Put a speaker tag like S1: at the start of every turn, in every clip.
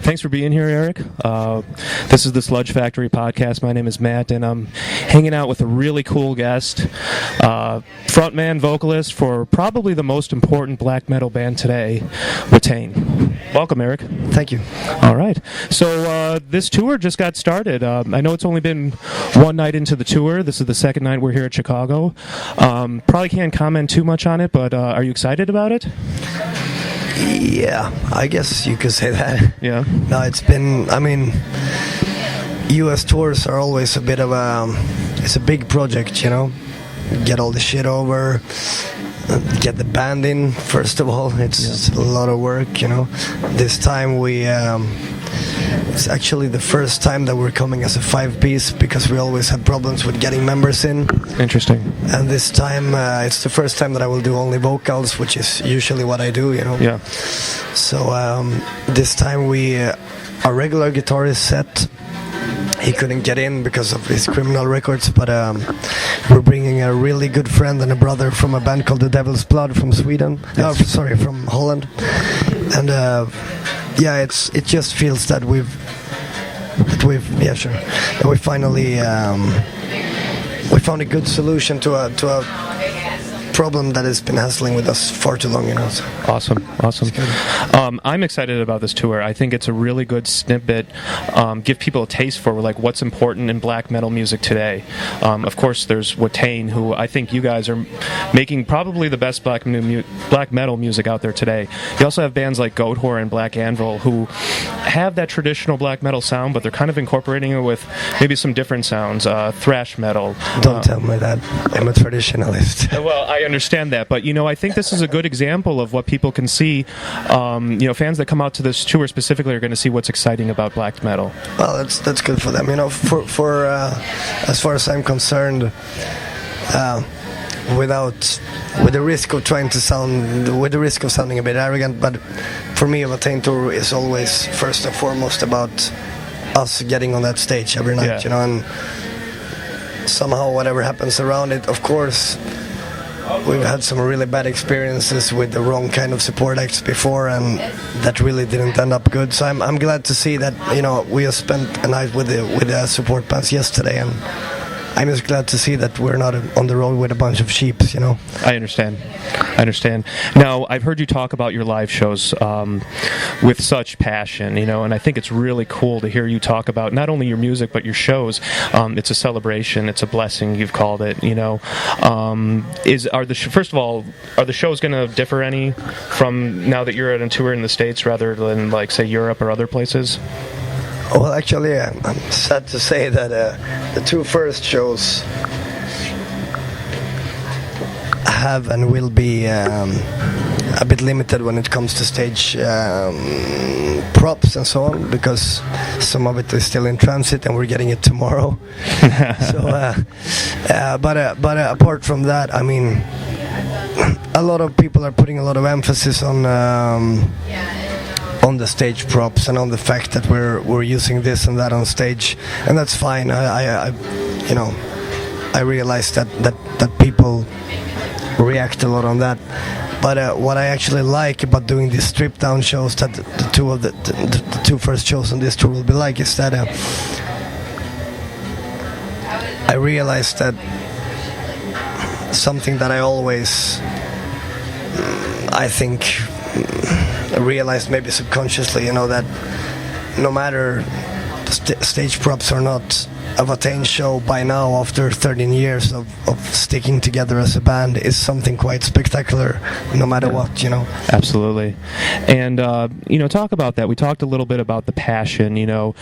S1: Thanks for being here, Erik. This is the Sludge Factory podcast. My name is Matt, and I'm hanging out with a really cool guest, frontman, vocalist for probably the most important black metal band today, Watain. Welcome, Erik.
S2: Thank you.
S1: All right. So this tour just got started. I know it's only been one night into the tour. This is the second night we're here at Chicago. Probably can't comment too much on it, but are you excited about it?
S2: Yeah, I guess you could say that.
S1: Yeah.
S2: No, it's been, US tours are always a bit of it's a big project, you know. Get all the shit over, get the band in, first of all. It's a lot of work, you know. This time it's actually the first time that we're coming as a 5-piece because we always had problems with getting members in.
S1: Interesting.
S2: And this time it's the first time that I will do only vocals, which is usually what I do, you know.
S1: Yeah.
S2: So this time our regular guitarist set, he couldn't get in because of his criminal records, but we're bringing a really good friend and a brother from a band called The Devil's Blood from Sweden.
S1: Yes.
S2: From Holland. And it just feels that we finally we found a good solution to a problem that has been hassling with us far too long, you know. So.
S1: Awesome. I'm excited about this tour. I think it's a really good snippet, give people a taste for like what's important in black metal music today. Of course, there's Watain, who I think you guys are making probably the best black metal music out there today. You also have bands like Goat Whore and Black Anvil who have that traditional black metal sound, but they're kind of incorporating it with maybe some different sounds, thrash metal.
S2: Don't tell me that. I'm a traditionalist.
S1: Well, I understand that, but I think this is a good example of what people can see. Fans that come out to this tour specifically are going to see what's exciting about black metal.
S2: Well, that's good for them. For as far as I'm concerned, with the risk of sounding a bit arrogant, but for me, a Watain tour is always first and foremost about us getting on that stage every night, and somehow whatever happens around it, of course. We've had some really bad experiences with the wrong kind of support acts before, and that really didn't end up good. So I'm glad to see that we have spent a night with the support bands yesterday, and I'm just glad to see that we're not on the road with a bunch of sheeps,
S1: I understand. Now, I've heard you talk about your live shows with such passion, and I think it's really cool to hear you talk about not only your music but your shows. It's a celebration, it's a blessing, you've called it. First of all, are the shows going to differ any from now that you're on a tour in the States rather than like say Europe or other places?
S2: Well, actually, I'm sad to say that the two first shows have and will be a bit limited when it comes to stage props and so on, because some of it is still in transit and we're getting it tomorrow. But apart from that, a lot of people are putting a lot of emphasis on the stage props and on the fact that we're using this and that on stage, and that's fine. I realize that people react a lot on that, but what I actually like about doing these stripped down shows that the two first shows on this tour will be like is that I realized that something that I always I think realized maybe subconsciously, that no matter stage props or not, a Watain show by now, after 13 years of sticking together as a band, is something quite spectacular, no matter what,
S1: Absolutely. And, talk about that. We talked a little bit about the passion, your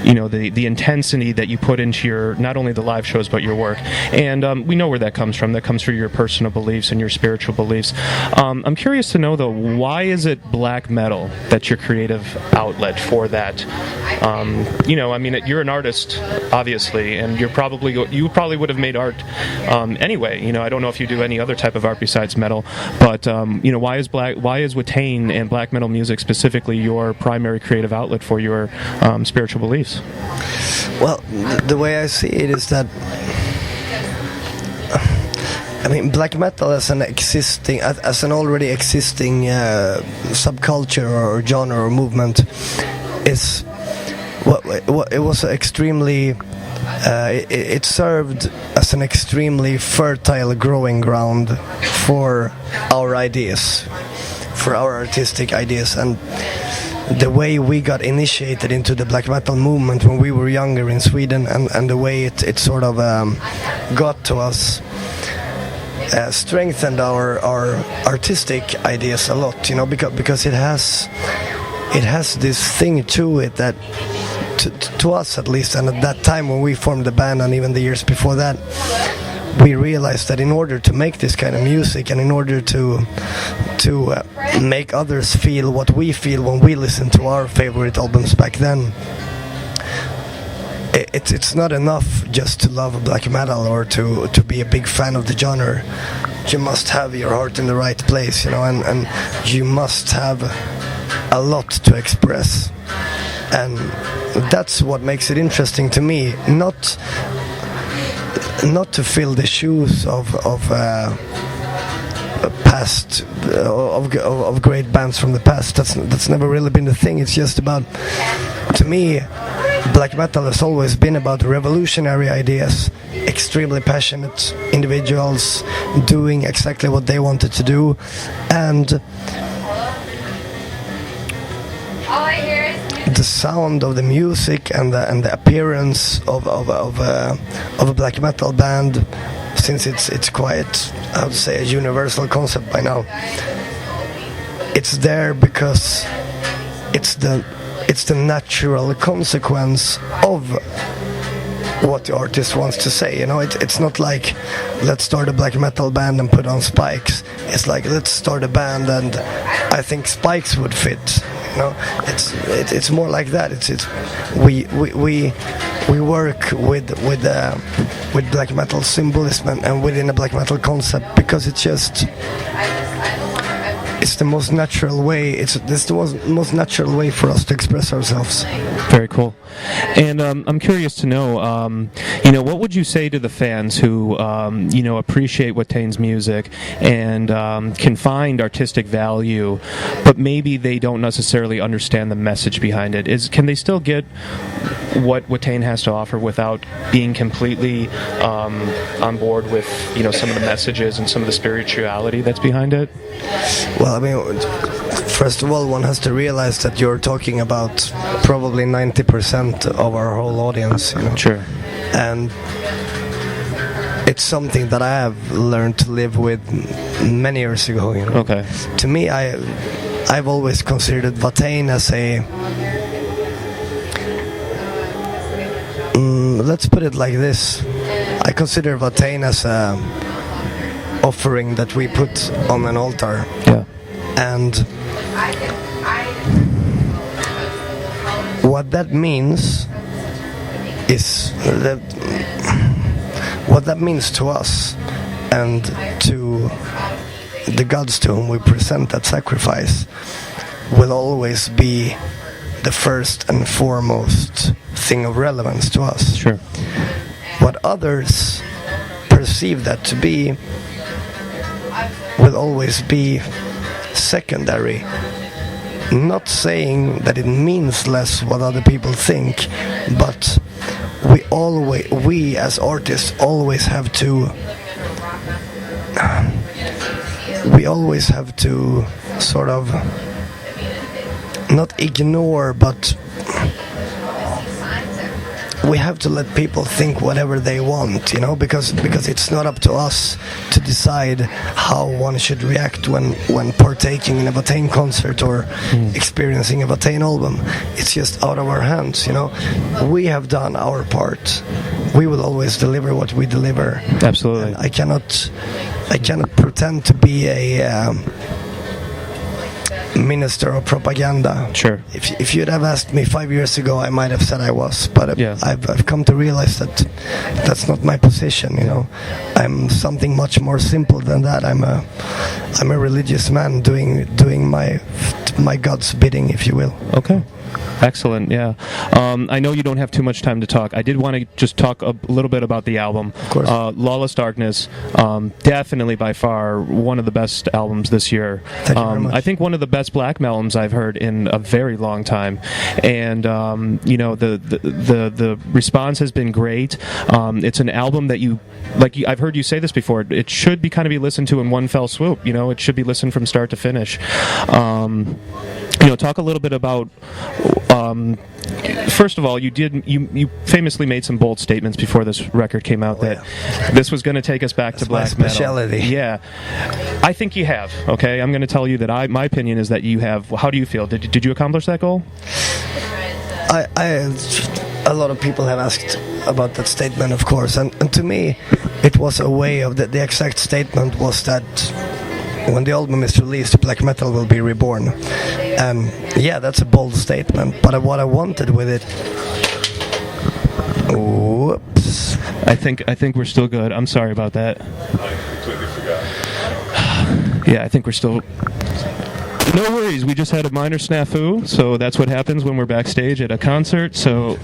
S1: the intensity that you put into your, not only the live shows, but your work. And we know where that comes from. That comes from your personal beliefs and your spiritual beliefs. I'm curious to know, though, why is it black metal that's your creative outlet for that? You're an artist, obviously, and you probably would have made art anyway. I don't know if you do any other type of art besides metal, but why is Watain and black metal music specifically your primary creative outlet for your spiritual beliefs?
S2: Well, the way I see it is that I mean, black metal as an already existing subculture or genre or movement is it was extremely. It served as an extremely fertile growing ground for our ideas, for our artistic ideas, and the way we got initiated into the black metal movement when we were younger in Sweden, and the way it sort of got to us. Strengthened our artistic ideas a lot, because it has this thing to it that to us at least, and at that time when we formed the band and even the years before that, we realized that in order to make this kind of music and in order to make others feel what we feel when we listen to our favorite albums back then, it's not enough just to love black metal or to be a big fan of the genre. You must have your heart in the right place, and you must have a lot to express, and that's what makes it interesting to me. Not to fill the shoes of past of great bands from the past. That's never really been the thing. It's just about, to me, black metal has always been about revolutionary ideas, extremely passionate individuals doing exactly what they wanted to do, and the sound of the music and the appearance of a black metal band, since it's quite, I would say, a universal concept by now. It's there because it's the natural consequence of what the artist wants to say. It's not like, let's start a black metal band and put on spikes. It's like, let's start a band and I think spikes would fit. It's more like that. We work with black metal symbolism and within a black metal concept because it's the most natural way. It's the most natural way for us to express ourselves.
S1: Very cool. And I'm curious to know, what would you say to the fans who, appreciate Watain's music and can find artistic value, but maybe they don't necessarily understand the message behind it? Can they still get what Watain has to offer without being completely on board with, some of the messages and some of the spirituality that's behind it?
S2: Well, I mean, first of all, one has to realize that you're talking about probably 90% of our whole audience.
S1: Sure.
S2: And it's something that I have learned to live with many years ago.
S1: Okay.
S2: To me, I've always considered Watain as a... let's put it like this. I consider Watain as a offering that we put on an altar.
S1: Yeah.
S2: And what that means is that what that means to us and to the gods to whom we present that sacrifice will always be the first and foremost thing of relevance to us.
S1: Sure.
S2: What others perceive that to be will always be secondary. Not saying that it means less what other people think, but we as artists always have to sort of not ignore, but we have to let people think whatever they want, because it's not up to us to decide how one should react when partaking in a Watain concert or experiencing a Watain album. It's just out of our hands, We have done our part. We will always deliver what we deliver.
S1: Absolutely.
S2: And I cannot pretend to be a minister of propaganda.
S1: Sure.
S2: If you'd have asked me 5 years ago, I might have said I was, but
S1: yeah.
S2: I've come to realize that that's not my position. I'm something much more simple than that. I'm a religious man doing my God's bidding, if you will.
S1: Okay. Excellent, yeah. I know you don't have too much time to talk. I did want to just talk a little bit about the album.
S2: Of course.
S1: Lawless Darkness, definitely by far one of the best albums this year.
S2: Thank you very much.
S1: I think one of the best black albums I've heard in a very long time. And, you know, the response has been great. It's an album that I've heard you say this before, it should be kind of be listened to in one fell swoop. You know, it should be listened from start to finish. You know, talk a little bit about. First of all, you famously made some bold statements before this record came out that this was going to take us back to black
S2: my specialty.
S1: Metal. Yeah, I think you have. Okay, I'm going to tell you that my opinion is that you have. How do you feel? Did you accomplish that goal?
S2: A lot of people have asked about that statement, of course, and to me, it was a way of the exact statement was that when the album is released, black metal will be reborn. And yeah, that's a bold statement, but what I wanted with it. Whoops.
S1: I think we're still good. I'm sorry about that.
S3: I completely forgot.
S1: Yeah, I think we're still. No worries, we just had a minor snafu, so that's what happens when we're backstage at a concert, so...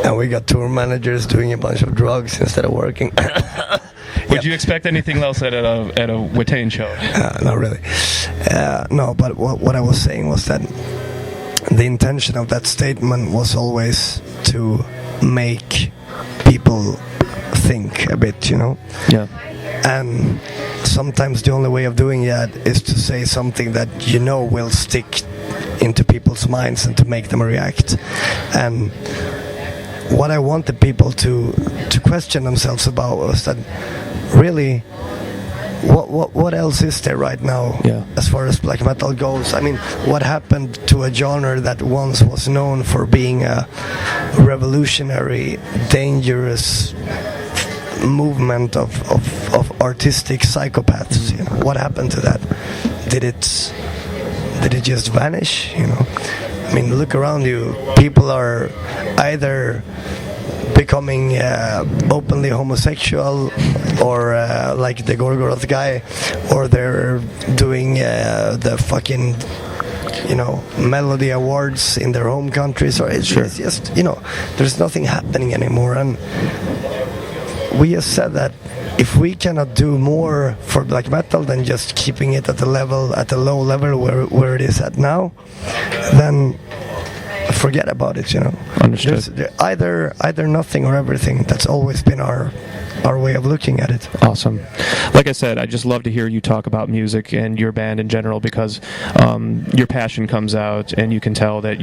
S2: And we got tour managers doing a bunch of drugs instead of working.
S1: Would you expect anything else at a Watain show?
S2: Not really. No, but what I was saying was that the intention of that statement was always to make people think a bit, you know?
S1: Yeah.
S2: And sometimes the only way of doing that is to say something that you know will stick into people's minds and to make them react. And what I wanted people to question themselves about was that really what else is there right now as far as black metal goes? I mean, what happened to a genre that once was known for being a revolutionary, dangerous movement of artistic psychopaths? You know, what happened to that? Did it just vanish? You know, I mean, look around you. People are either becoming openly homosexual, or like the Gorgoroth guy, or they're doing the fucking, you know, melody awards in their home countries, or it's just, you know, there's nothing happening anymore. And we just said that if we cannot do more for black metal than just keeping it at the low level where it is at now, then forget about it, you know.
S1: Understood.
S2: Either nothing or everything. That's always been our way of looking at it.
S1: Awesome. Like I said, I just love to hear you talk about music and your band in general, because your passion comes out, and you can tell that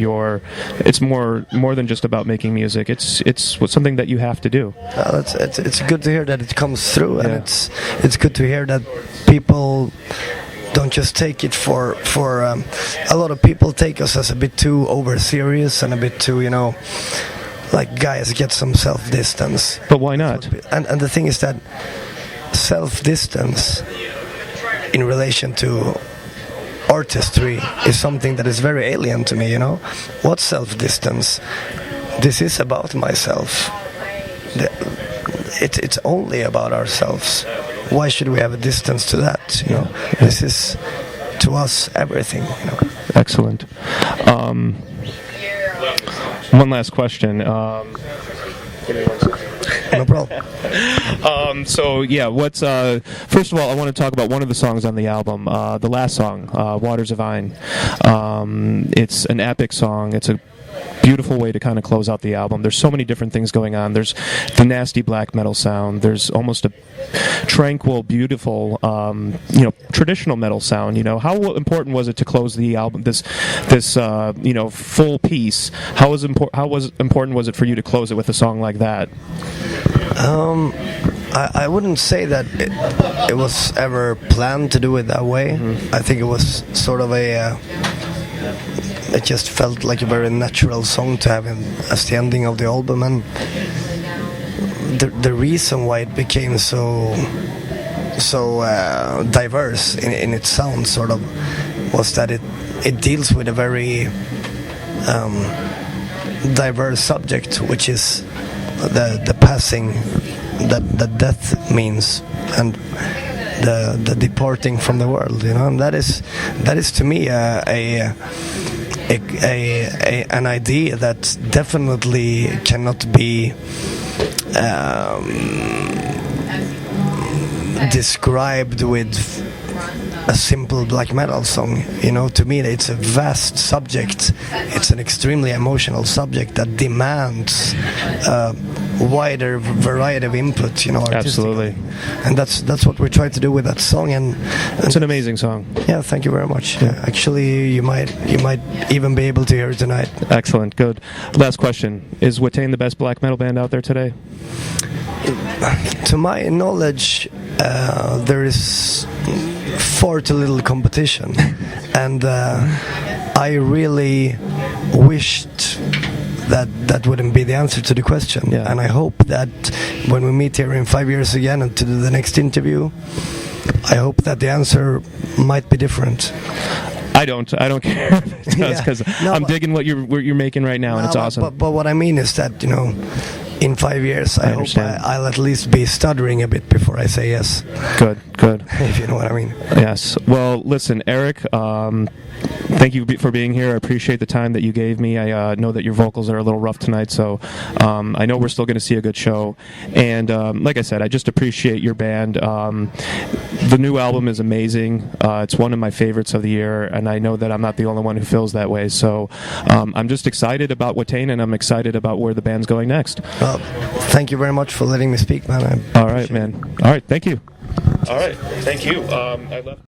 S1: it's more than just about making music. It's something that you have to do.
S2: It's good to hear that it comes through, and it's good to hear that people don't just take it for a lot of people take us as a bit too over serious and a bit too, you know, like, guys, get some self-distance.
S1: But why not?
S2: And the thing is that self-distance in relation to artistry is something that is very alien to me, you know. What self-distance? This is about myself. It's only about ourselves. Why should we have a distance to that, you know? This is, to us, everything, you know.
S1: Excellent. One last question.
S2: No problem.
S1: So yeah, first of all, I want to talk about one of the songs on the album, the last song, Waters of Watain. It's an epic song. It's a beautiful way to kind of close out the album. There's so many different things going on. There's the nasty black metal sound. There's almost a tranquil, beautiful, you know, traditional metal sound. You know, how important was it to close the album? This you know, full piece. How important was it for you to close it with a song like that?
S2: I wouldn't say that it was ever planned to do it that way. Mm-hmm. I think it was sort of it just felt like a very natural song to have as the ending of the album, and the reason why it became so diverse in its sound sort of was that it deals with a very diverse subject, which is the passing that death means, and the departing from the world, you know. And that is to me an idea that definitely cannot be described with a simple black metal song. You know, to me it's a vast subject. It's an extremely emotional subject that demands a wider variety of input, you know, artistically.
S1: Absolutely.
S2: And that's what we try to do with that song, and
S1: it's an amazing song.
S2: Yeah, thank you very much. Actually, you might even be able to hear it tonight.
S1: Excellent, good. Last question: is Watain the best black metal band out there today?
S2: To my knowledge, there is far too little competition, and I really wished that wouldn't be the answer to the question.
S1: Yeah.
S2: And I hope that when we meet here in 5 years again and to do the next interview, I hope that the answer might be different.
S1: I don't care if it does, because I'm digging what you're making right now, and it's awesome.
S2: But what I mean is that, you know, in 5 years, I hope I'll at least be stuttering a bit before I say yes.
S1: Good.
S2: If you know what I mean.
S1: Yes. Well, listen, Erik, thank you for being here. I appreciate the time that you gave me. I know that your vocals are a little rough tonight, so I know we're still going to see a good show. And like I said, I just appreciate your band. The new album is amazing. It's one of my favorites of the year, and I know that I'm not the only one who feels that way. So I'm just excited about Watain, and I'm excited about where the band's going next.
S2: Thank you very much for letting me speak, man.
S1: All right, man. All right, thank you. All right, thank you. I left.